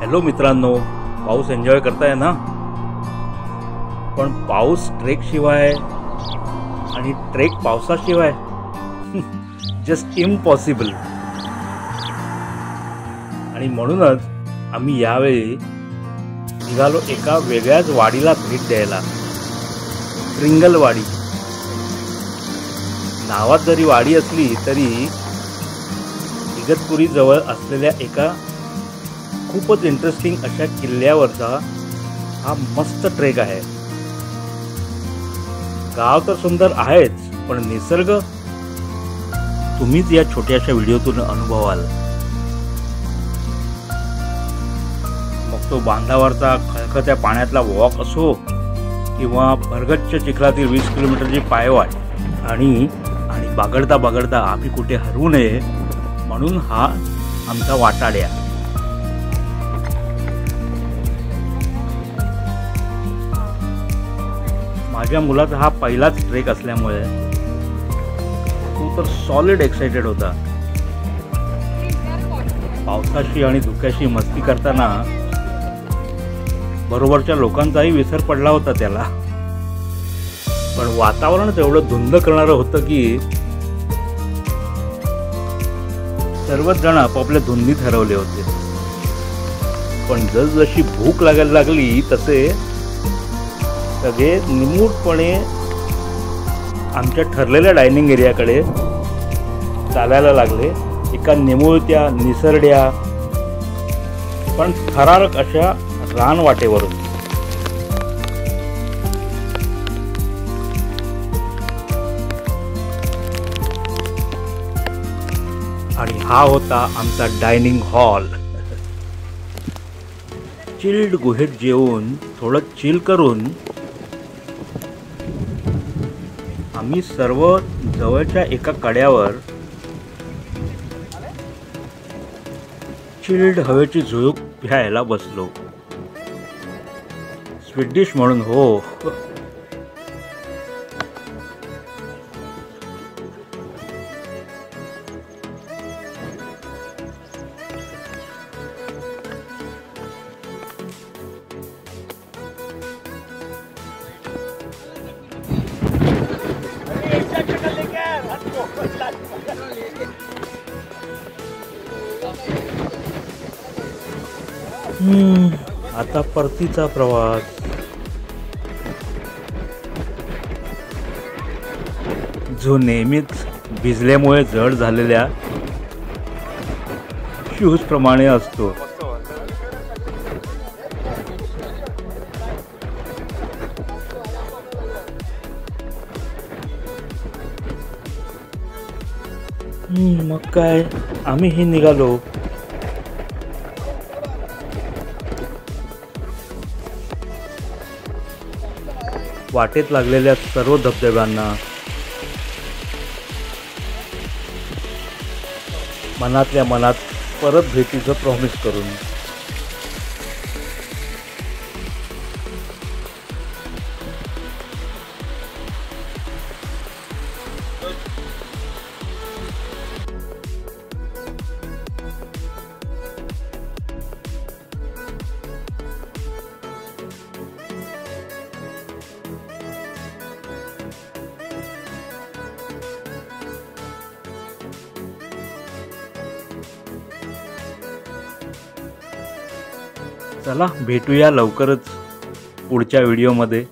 Hello मित्रांनो, पाऊस enjoy करताय ना? पण पाऊस ट्रेक शिवाय आणि ट्रेक पावसाशिवाय जस्ट इम्पॉसिबल. आणि म्हणूनच आम्ही यावेळी निघालो एका वेगळ्याच वाडीला भेट द्यायला. ट्रिंगलवाडी नावात जरी वाडी असली तरी इगतपुरी जवळ असलेल्या एका खूपच इंटरेस्टिंग अशा किल्ल्यावरचा हा मस्त ट्रेक आहे. गाव तर सुंदर आहेच, पण निसर्ग तुम्हीच या छोट्याशा व्हिडिओतून अनुभवाल. मग तो बांधावरचा खळखळत्या पाण्यातला वॉक असो किंवा भरगच्च चिखलातील 20 किलोमीटरची पायवाट. आणि बागडता बागडता आम्ही कुठे हरवू नये म्हणून हा आमचा वाटाड्या. माझ्या मुलाचा हा पहिलाच ट्रेक असल्यामुळे तो तर सॉलिड एक्साइटेड होता. पावसाशी आणि धुक्याशी मस्ती करताना बरोबरच्या लोकांचाही विसर पडला होता त्याला. पण वातावरणच एवढं धुंद करणारं होतं की सर्वच जण आपापल्या धुंदीत हरवले होते. पण जसजशी भूक लागायला लागली तसे सगळे निमूटपणे आमच्या ठरलेल्या डायनिंग एरियाकडे चालायला लागले. एका निमुळत्या निसरड्या पण थरारक अशा रानवाटेवरून. आणि हा होता आमचा डायनिंग हॉल. चिल्ड गुहेत जेवून थोडं चिल करून आम्ही सर्व जवळच्या एका कड्यावर चिल्ड हवेची झुळूक घ्यायला बसलो. स्वीट डिश म्हणून हो. आता परतीचा प्रवास. जो नेहमीच भिजल्यामुळे जड झालेल्या शूज प्रमाणे असतो. मग काय, आम्हीही निघालो. वाटेत लागलेल्या सर्व धबधब्यांना मनातल्या मनात परत भेटीचं प्रॉमिस करून. चला भेटूया लवकरच पुढच्या व्हिडिओमध्ये.